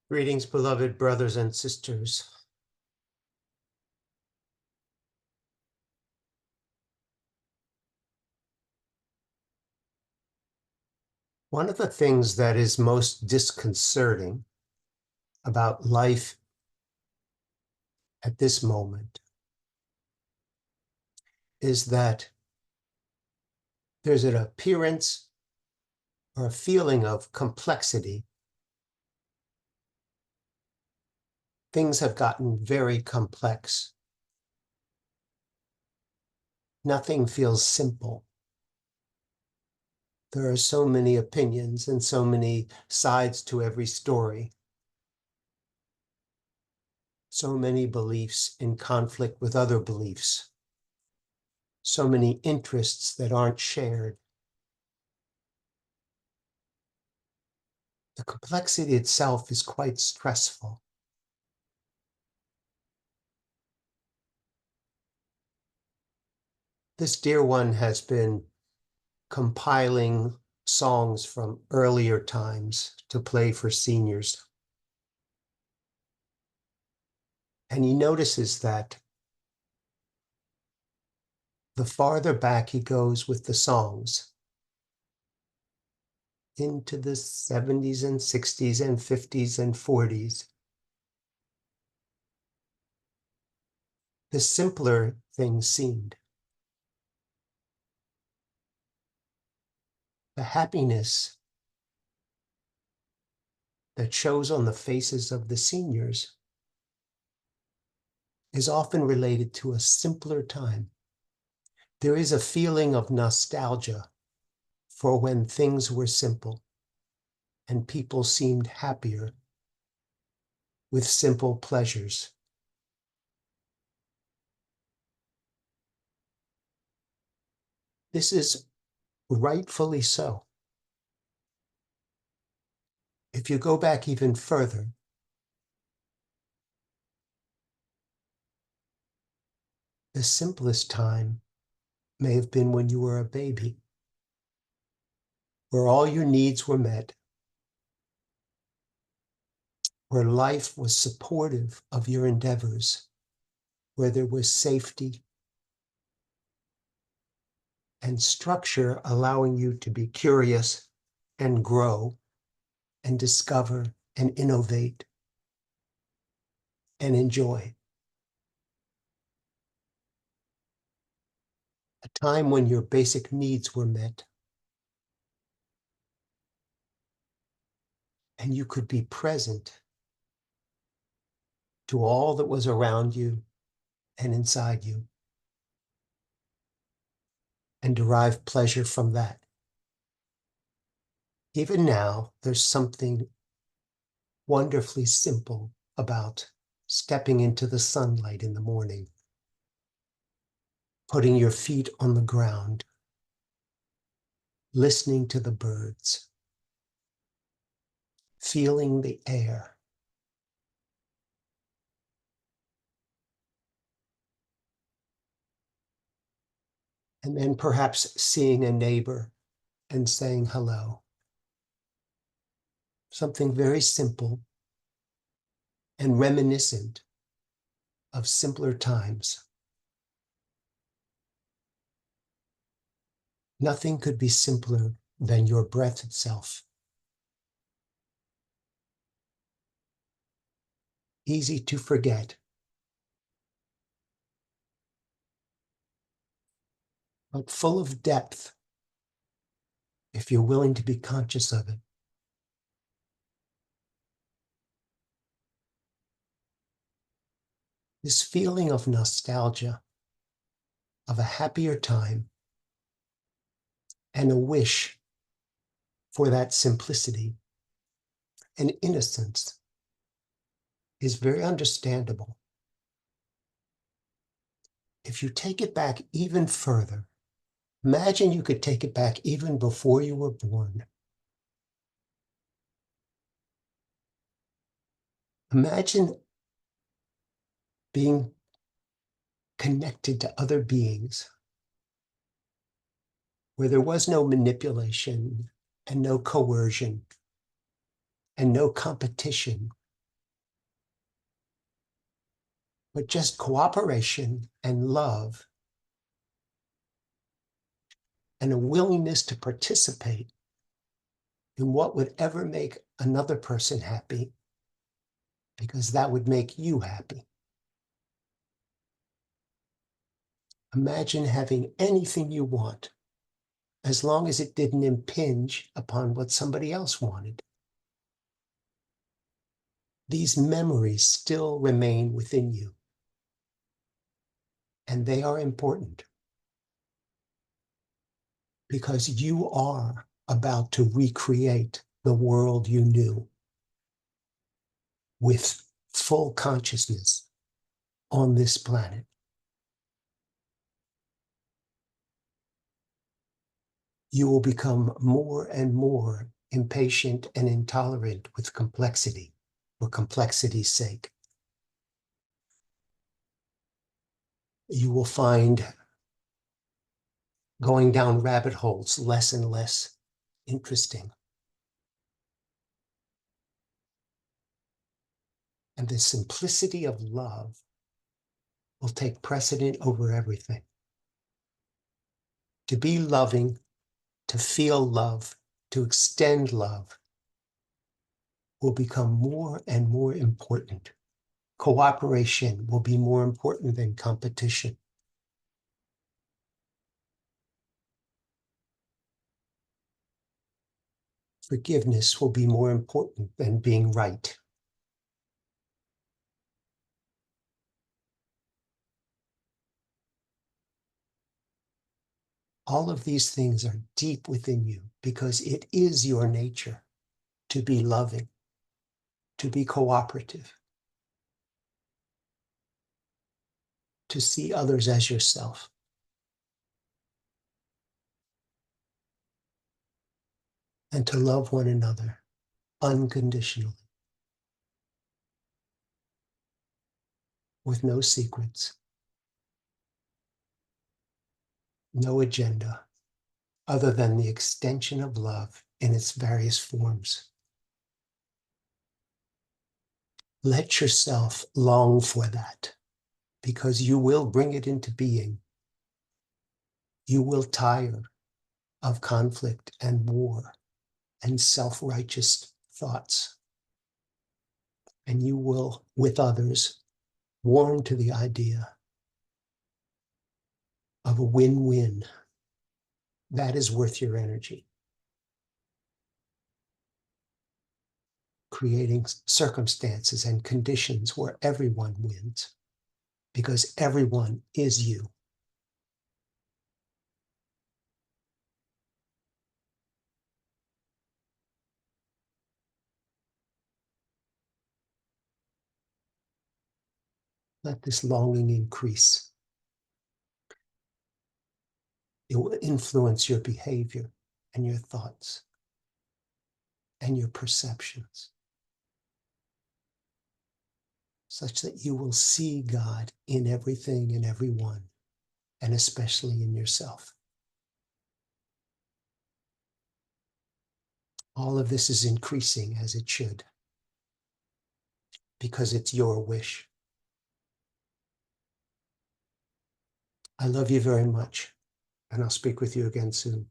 Greetings, beloved brothers and sisters. One of the things that is most disconcerting about life at this moment is that there's an appearance or a feeling of complexity. Things have gotten very complex. Nothing feels simple. There are so many opinions and so many sides to every story. So many beliefs in conflict with other beliefs. So many interests that aren't shared. The complexity itself is quite stressful. This dear one has been compiling songs from earlier times to play for seniors. And he notices that the farther back he goes with the songs, into the 70s and 60s and 50s and 40s, the simpler things seemed. The happiness that shows on the faces of the seniors is often related to a simpler time. There is a feeling of nostalgia for when things were simple and people seemed happier with simple pleasures. This is rightfully so. If you go back even further, the simplest time may have been when you were a baby, where all your needs were met, where life was supportive of your endeavors, where there was safety and structure allowing you to be curious and grow and discover and innovate and enjoy. A time when your basic needs were met and you could be present to all that was around you and inside you and derive pleasure from that. Even now, there's something wonderfully simple about stepping into the sunlight in the morning, putting your feet on the ground, listening to the birds, feeling the air. And then perhaps seeing a neighbor and saying hello. Something very simple and reminiscent of simpler times. Nothing could be simpler than your breath itself. Easy to forget, but full of depth if you're willing to be conscious of it. This feeling of nostalgia, of a happier time, and a wish for that simplicity and innocence is very understandable. If you take it back even further, imagine you could take it back even before you were born. Imagine being connected to other beings where there was no manipulation and no coercion and no competition but just cooperation and love and a willingness to participate in what would ever make another person happy, because that would make you happy. Imagine having anything you want, as long as it didn't impinge upon what somebody else wanted. These memories still remain within you, and they are important because you are about to recreate the world you knew with full consciousness on this planet. You will become more and more impatient and intolerant with complexity for complexity's sake. You will find going down rabbit holes less and less interesting. And the simplicity of love will take precedent over everything. To be loving, to feel love, to extend love will become more and more important. Cooperation will be more important than competition. Forgiveness will be more important than being right. All of these things are deep within you because it is your nature to be loving, to be cooperative, to see others as yourself. And to love one another unconditionally, with no secrets, no agenda, other than the extension of love in its various forms. Let yourself long for that, because you will bring it into being. You will tire of conflict and war and self-righteous thoughts. And you will, with others, warm to the idea of a win-win. That is worth your energy. Creating circumstances and conditions where everyone wins, because everyone is you. Let this longing increase. It will influence your behavior and your thoughts and your perceptions, such that you will see God in everything and everyone, and especially in yourself. All of this is increasing as it should, because it's your wish. I love you very much, and I'll speak with you again soon.